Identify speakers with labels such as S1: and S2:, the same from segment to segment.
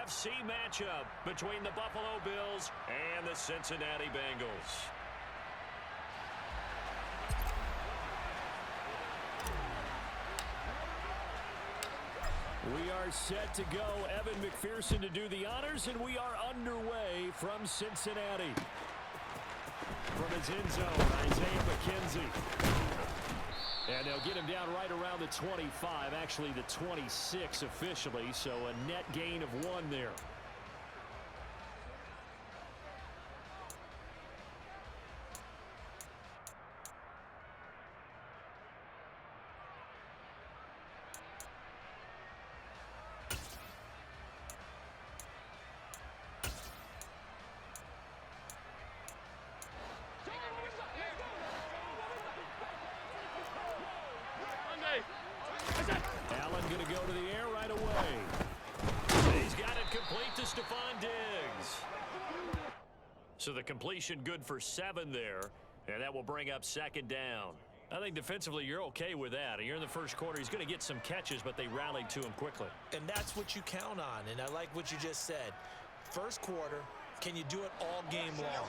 S1: AFC matchup between the Buffalo Bills and the Cincinnati Bengals. We are set to go. Evan McPherson to do the honors, and we are underway from Cincinnati. From his end zone, Isaiah McKenzie. And they'll get him down right around the 25, actually the 26 officially, so a net gain of 1 there. Allen going to go to the air right away. He's got it complete to Stephon Diggs. So the completion good for 7 there, and that will bring up 2nd down. I think defensively you're okay with that. You're in the first quarter. He's going to get some catches, but they rallied to him quickly.
S2: And that's what you count on, and I like what you just said. First quarter, can you do it all game long?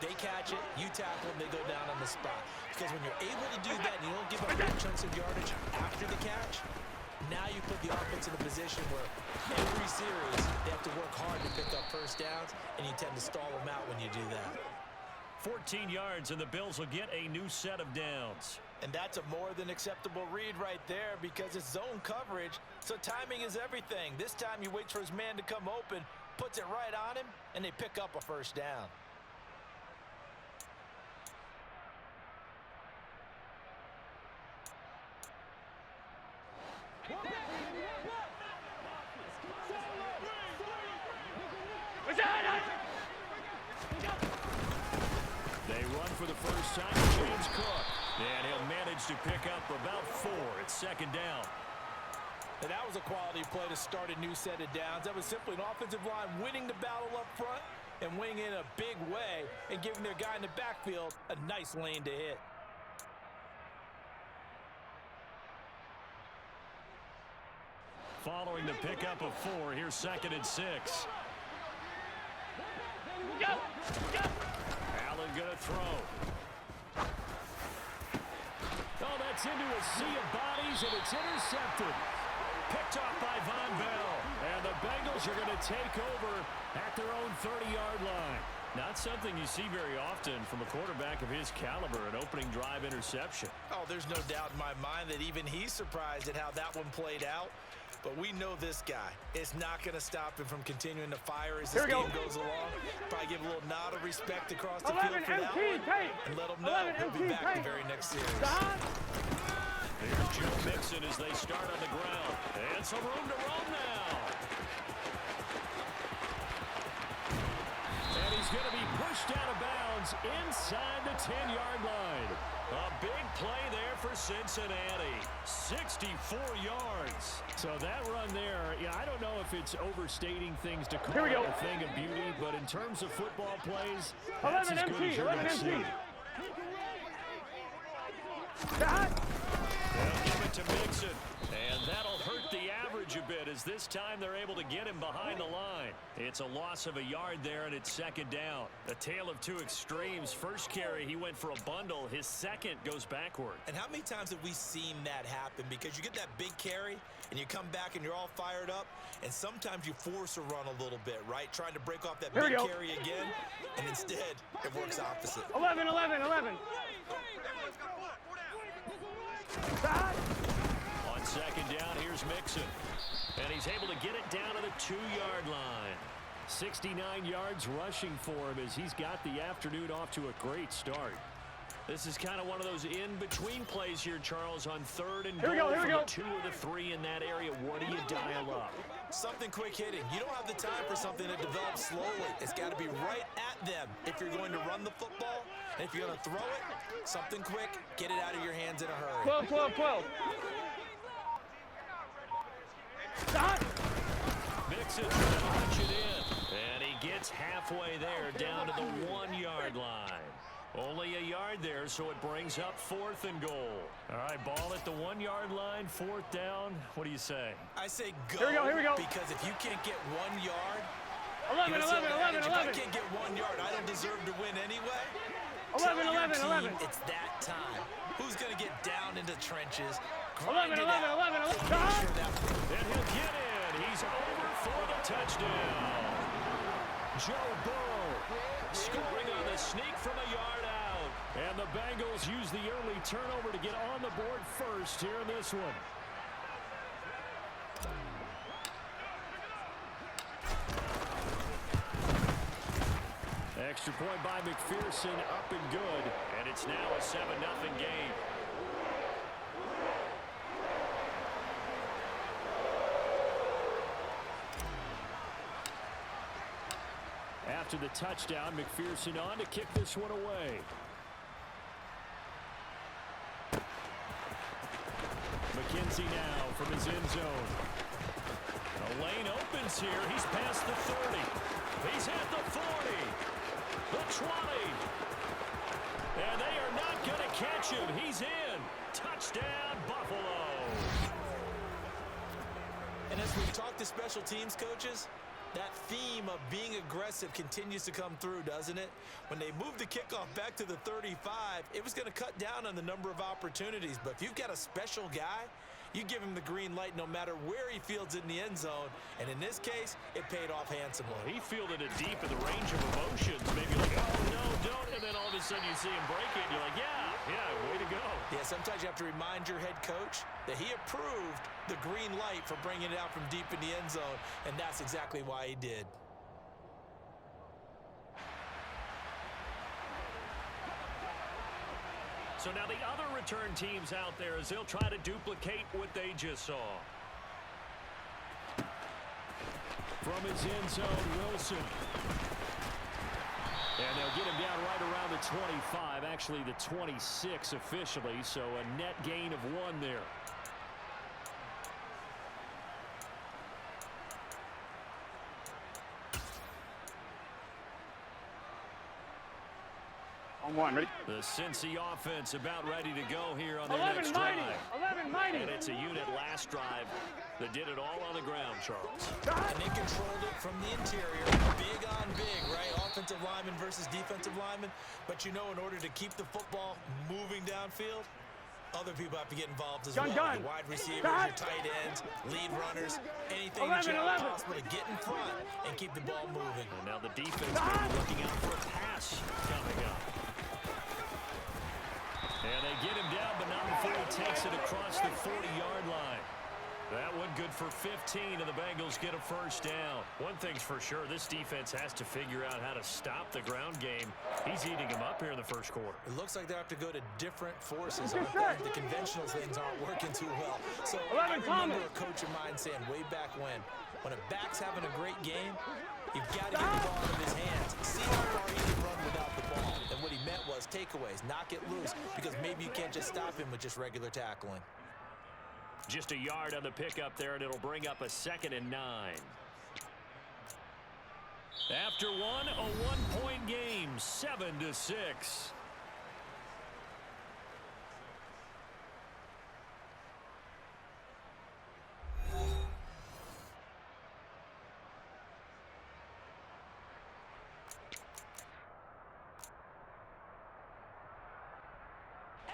S2: They catch it, you tackle them, they go down on the spot. Because when you're able to do that and you don't give up big chunks of yardage after the catch, now you put the offense in a position where every series they have to work hard to pick up first downs, and you tend to stall them out when you do that.
S1: 14 yards, and the Bills will get a new set of downs.
S2: And that's a more than acceptable read right there because it's zone coverage, so timing is everything. This time he waits for his man to come open, puts it right on him, and they pick up a first down.
S1: They run for the first time to James Cook. And he'll manage to pick up about 4. It's 2nd down.
S2: And that was a quality play to start a new set of downs. That was simply an offensive line winning the battle up front and winning in a big way and giving their guy in the backfield a nice lane to hit.
S1: Following the pickup of 4, here's 2nd and 6. Allen going to throw. Oh, that's into a sea of bodies, and it's intercepted. Picked off by Von Bell. And the Bengals are going to take over at their own 30-yard line. Not something you see very often from a quarterback of his caliber, an opening drive interception.
S2: Oh, there's no doubt in my mind that even he's surprised at how that one played out. But we know this guy. It's not going to stop him from continuing to fire as this game goes along. Probably give a little nod of respect across the field for that one. And let him know he'll be back the very next series.
S1: Here's Joe Mixon as they start on the ground. And some room to run now. And he's going to be pushed out of bounds inside the 10-yard line. A big play there for Cincinnati. 64 yards. So that run there, yeah, I don't know if it's overstating things to call it a thing of beauty, but in terms of football plays, that's as good as you're going to see. They'll give it to Mixon, and that'll hurt the average a bit as this time they're able to get him behind the line. It's a loss of a yard there, and it's 2nd down. A tale of 2 extremes. First carry, he went for a bundle. His second goes backward.
S2: And how many times have we seen that happen? Because you get that big carry, and you come back, and you're all fired up, and sometimes you force a run a little bit, right? Trying to break off that big carry again, and instead, it works opposite.
S3: 11.
S1: On 2nd down, here's Mixon. And he's able to get it down to the 2-yard line. 69 yards rushing for him as he's got the afternoon off to a great start. This is kind of one of those in-between plays here, Charles, on 3rd and goal from the 2 or the 3 in that area. What do you dial up?
S2: Something quick hitting. You don't have the time for something that develops slowly. It's got to be right at them if you're going to run the football. And if you're going to throw it, something quick, get it out of your hands in a hurry.
S3: 12.
S1: Stop! Mixon trying to punch it in. And he gets halfway there down to the 1-yard line. Only a yard there, so it brings up 4th and goal. All right, ball at the 1-yard line, 4th down. What do you say?
S2: I say go.
S3: Here we go.
S2: Because if you can't get 1 yard,
S3: 11.
S2: if I can't get 1 yard, I don't deserve to win anyway.
S3: 11.
S2: It's that time. Who's going to get down into the trenches?
S3: 11.
S2: And
S1: he'll get in. He's over for the touchdown. Joe Burrow scoring on the sneak from a yard out. And the Bengals use the early turnover to get on the board first here in this one. Extra point by McPherson, up and good. And it's now a 7-0 game. After the touchdown, McPherson on to kick this one away. McKenzie now from his end zone. The lane opens here. He's past the 30. He's at the 40. The 20. And they are not going to catch him. He's in. Touchdown, Buffalo.
S2: And as we talk to special teams coaches, that theme of being aggressive continues to come through, doesn't it? When they moved the kickoff back to the 35, it was going to cut down on the number of opportunities. But if you've got a special guy, you give him the green light no matter where he fields in the end zone. And in this case, it paid off handsomely.
S1: He fielded it deep in the range of emotions. Maybe like, oh, no, don't. And then all of a sudden you see him break it. And you're like, yeah, way to go.
S2: Yeah, sometimes you have to remind your head coach that he approved the green light for bringing it out from deep in the end zone. And that's exactly why he did.
S1: So now the other return teams out there as they'll try to duplicate what they just saw. From his end zone, Wilson. And they'll get him down right around the 25, actually the 26 officially, so a net gain of 1 there.
S3: On 1, ready?
S1: The Cincy offense about ready to go here on their
S3: 11
S1: next
S3: mighty.
S1: drive.
S3: 11 mighty.
S1: And it's a unit last drive that did it all on the ground, Charles.
S2: And they controlled it from the interior. Big on big, right? Offensive lineman versus defensive lineman. But you know, in order to keep the football moving downfield, other people have to get involved as well. The wide receivers, your tight ends, lead runners, anything possible to get in front and keep the ball moving.
S1: And now the defense may be looking out for a pass coming up. And they get him down, but not before he takes it across the 40-yard line. That one good for 15, and the Bengals get a first down. One thing's for sure, this defense has to figure out how to stop the ground game. He's eating him up here in the first quarter.
S2: It looks like they have to go to different forces. The conventional things aren't working too well. So I remember a coach of mine saying way back when a back's having a great game, you've got to get the ball in his hands. See how far he can run without the ball. And what he meant was takeaways, knock it loose, because maybe you can't just stop him with just regular tackling.
S1: Just a yard on the pickup there, and it'll bring up a 2nd and 9. After one, a 1-point game, 7-6.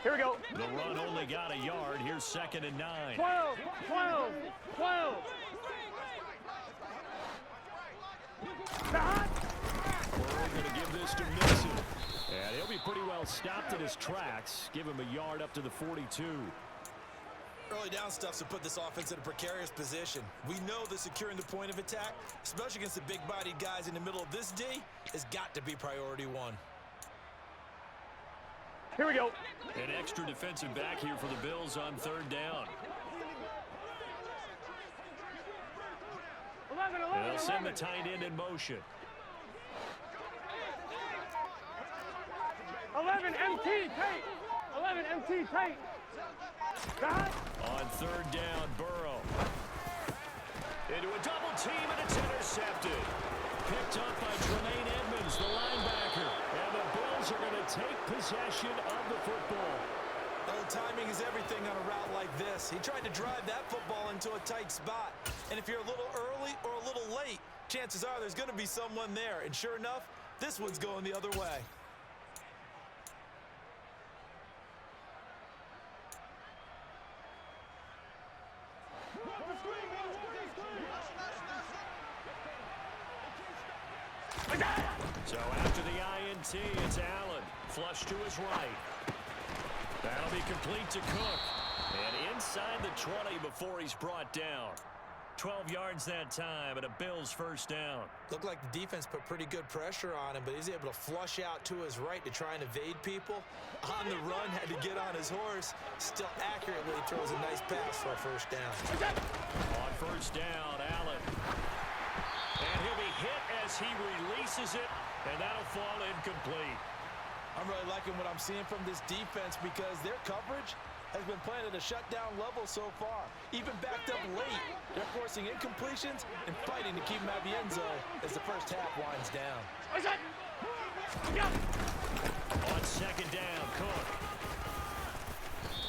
S3: Here we go.
S1: The run only got a yard. Here's 2nd and 9.
S3: 12.
S1: We're going to give this to Mixon. And he'll be pretty well stopped in his tracks. Give him a yard up to the 42.
S2: Early down stuff to put this offense in a precarious position. We know that securing the point of attack, especially against the big-bodied guys in the middle of this D, has got to be priority 1.
S3: Here we go.
S1: An extra defensive back here for the Bills on 3rd down.
S3: 11.
S1: They'll send the tight end in motion.
S3: 11 MT tight. 11 MT tight.
S1: On 3rd down, Burrow. Into a double team, and it's intercepted. Picked up by Tremaine Edmonds, the linebacker. And the Bills are going to take possession of the football.
S2: Well, timing is everything on a route like this. He tried to drive that football into a tight spot. And if you're a little early or a little late, chances are there's going to be someone there. And sure enough, this one's going the other way.
S1: So after the INT, it's Allen. Flush to his right. That'll be complete to Cook. And inside the 20 before he's brought down. 12 yards that time and a Bills first down.
S2: Looked like the defense put pretty good pressure on him, but he's able to flush out to his right to try and evade people. On the run, had to get on his horse. Still accurately throws a nice pass for a first down.
S1: On first down, Allen. And he'll be hit as he releases it, and that'll fall incomplete.
S2: I'm really liking what I'm seeing from this defense because their coverage has been playing at a shutdown level so far. Even backed up late, they're forcing incompletions and fighting to keep them out of the end zone as the first half winds down.
S1: On second down, Cook.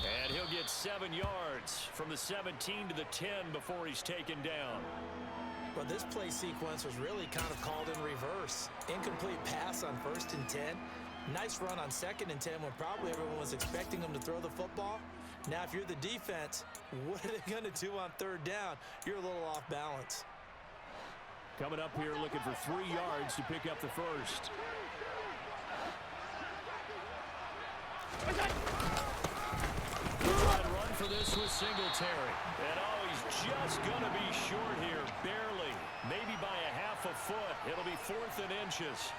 S1: And he'll get 7 yards from the 17 to the 10 before he's taken down.
S2: Well, this play sequence was really kind of called in reverse. Incomplete pass on 1st and 10. Nice run on 2nd and 10 when probably everyone was expecting him to throw the football. Now, if you're the defense, what are they going to do on 3rd down? You're a little off balance.
S1: Coming up here looking for 3 yards to pick up the first. Run for this with Singletary. And oh, he's just going to be short here, barely. Maybe by a half a foot. It'll be 4th and inches.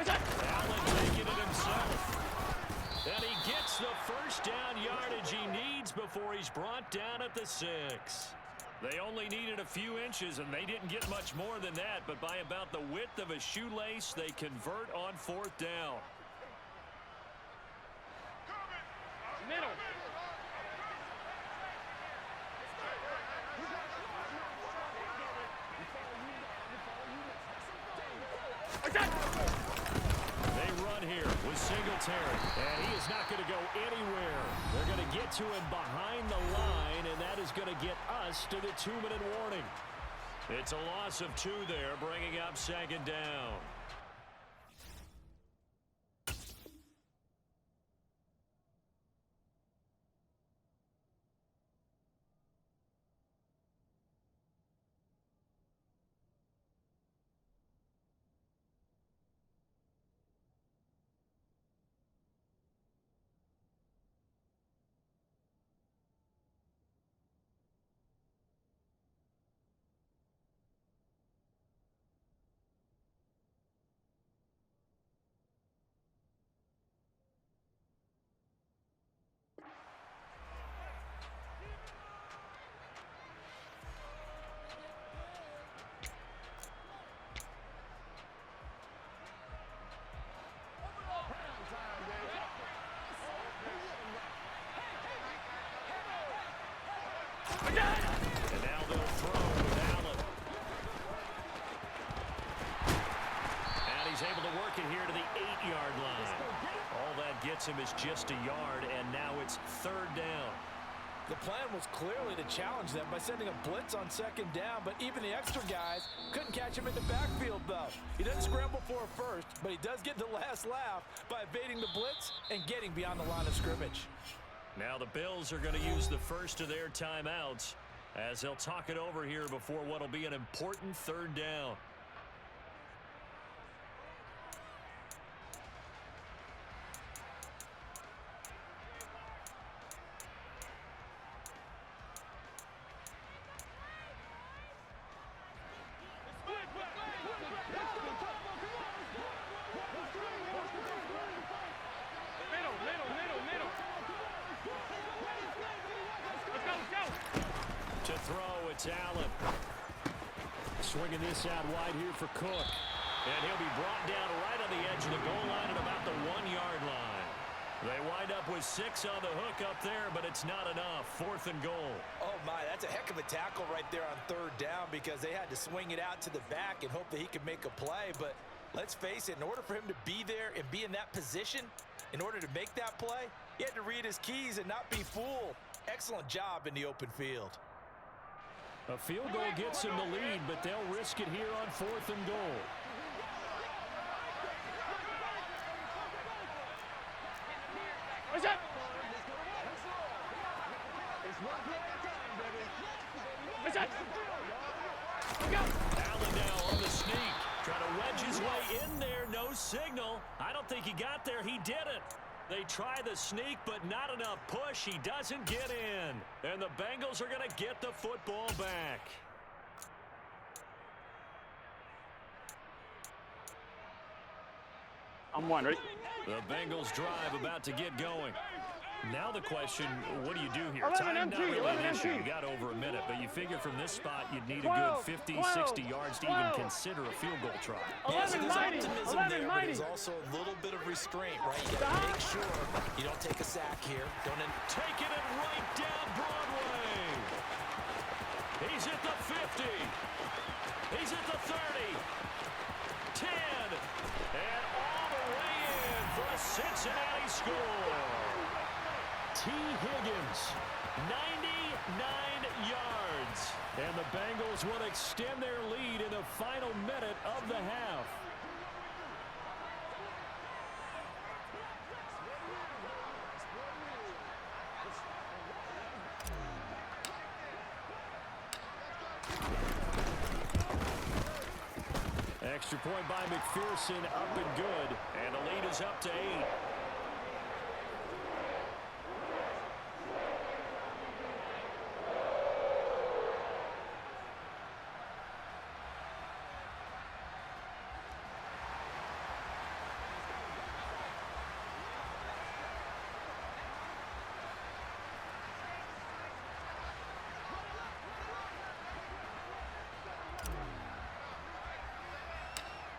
S1: Allen taking it himself. And he gets the first down yardage he needs before he's brought down at the 6. They only needed a few inches, and they didn't get much more than that. But by about the width of a shoelace, they convert on 4th down.
S3: Middle.
S1: They run here with Singletary, and he is not going to go anywhere. They're going to get to him behind the line, and that is going to get us to the 2-minute warning. It's a loss of 2 there, bringing up 2nd down. And now they'll throw with Allen. And he's able to work it here to the 8-yard line. All that gets him is just a yard, and now it's 3rd down.
S2: The plan was clearly to challenge them by sending a blitz on 2nd down, but even the extra guys couldn't catch him in the backfield, though. He doesn't scramble for a first, but he does get the last laugh by evading the blitz and getting beyond the line of scrimmage.
S1: Now the Bills are going to use the first of their timeouts as they'll talk it over here before what will be an important 3rd down. To throw, it's Allen. Swinging this out wide here for Cook. And he'll be brought down right on the edge of the goal line at about the 1-yard line. They wind up with 6 on the hook up there, but it's not enough. 4th and goal.
S2: Oh, my, that's a heck of a tackle right there on 3rd down because they had to swing it out to the back and hope that he could make a play. But let's face it, in order for him to be there and be in that position, in order to make that play, he had to read his keys and not be fooled. Excellent job in the open field.
S1: A field goal gets him the lead, but they'll risk it here on 4th and goal.
S3: What's up? What's up? Go.
S1: Allen now on the sneak. Trying to wedge his way in there. No signal. I don't think he got there. He didn't. They try the sneak, but not enough push. He doesn't get in. And the Bengals are going to get the football back.
S3: I'm one, ready?
S1: The Bengals drive about to get going. Now the question, what do you do here?
S3: 11
S1: Time not
S3: MT,
S1: really
S3: 11
S1: an issue.
S3: MT.
S1: You got over a minute, but you figure from this spot you'd need a
S3: 12,
S1: good 50,
S3: 12,
S1: 60 yards to even
S3: 12.
S1: consider a field goal try.
S2: Yeah, so
S3: 11
S2: there's
S3: mighty,
S2: optimism
S3: 11
S2: there, but
S3: mighty.
S2: there's also a little bit of restraint, right? You got to make sure you don't take a sack here.
S1: Taking it right down Broadway. He's at the 50. He's at the 30. 10. And all the way in for a Cincinnati score. T. Higgins, 99 yards. And the Bengals will extend their lead in the final minute of the half. Extra point by McPherson, up and good. And the lead is up to 8.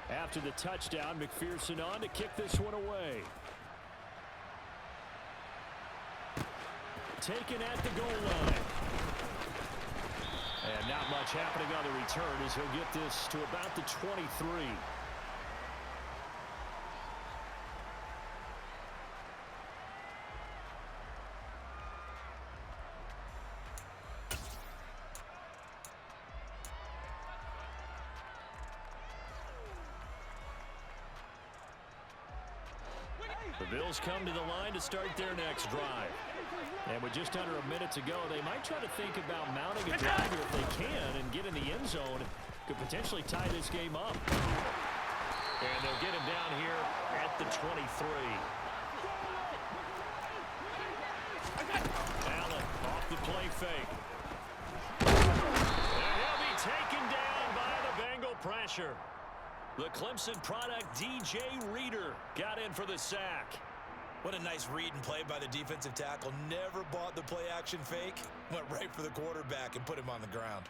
S1: After the touchdown, McPherson on to kick this one away. Taken at the goal line. And not much happening on the return as he'll get this to about the 23. The Bills come to the line to start their next drive. And with just under a minute to go, they might try to think about mounting a drive here if they can and get in the end zone. Could potentially tie this game up. And they'll get him down here at the 23. Allen off the play fake. And he'll be taken down by the Bengal pressure. The Clemson product, DJ Reader, got in for the sack.
S2: What a nice read and play by the defensive tackle. Never bought the play-action fake. Went right for the quarterback and put him on the ground.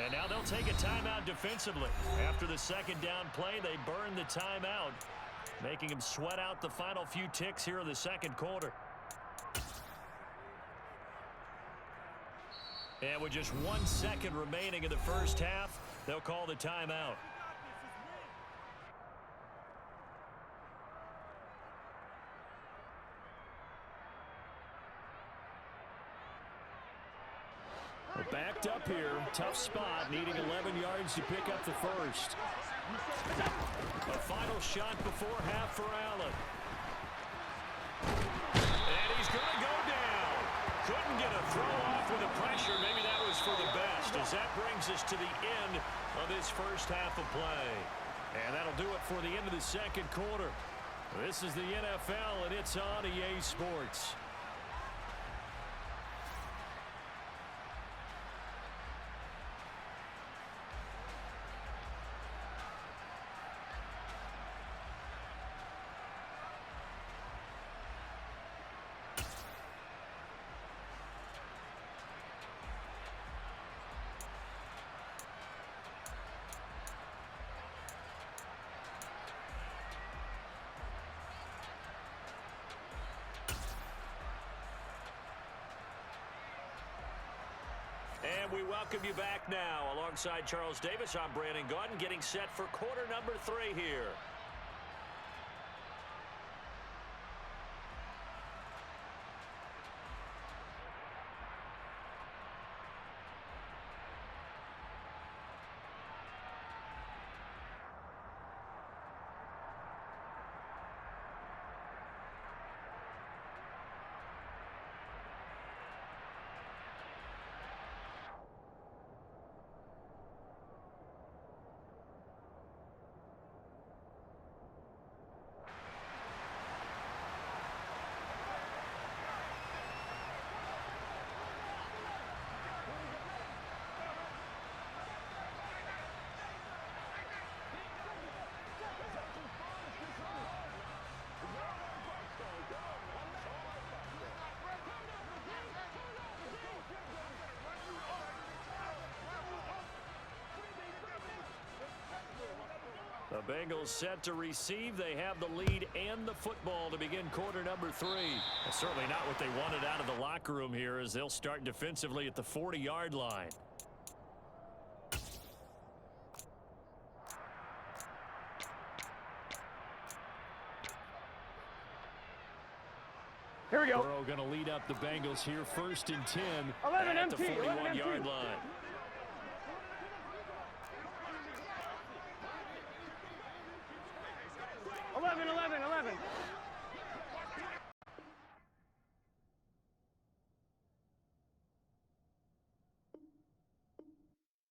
S1: And now they'll take a timeout defensively. After the second down play, they burn the timeout, making him sweat out the final few ticks here in the second quarter. And with just 1 second remaining in the first half, they'll call the timeout. Well, backed up here, tough spot, needing 11 yards to pick up the first. A final shot before half for Allen. And he's going to go down. Couldn't get a throw off with the pressure. Maybe that was for the best, as that brings us to the end of this first half of play. And that'll do it for the end of the second quarter. This is the NFL, and it's on EA Sports. And we welcome you back now. Alongside Charles Davis, I'm Brandon Gaudin, getting set for quarter number 3 here. The Bengals set to receive. They have the lead and the football to begin quarter number 3. That's certainly not what they wanted out of the locker room here, as they'll start defensively at the 40-yard line.
S3: Here we go.
S1: Burrow going to lead up the Bengals here, 1st and 10
S3: 11
S1: at the
S3: MT,
S1: 41-yard line.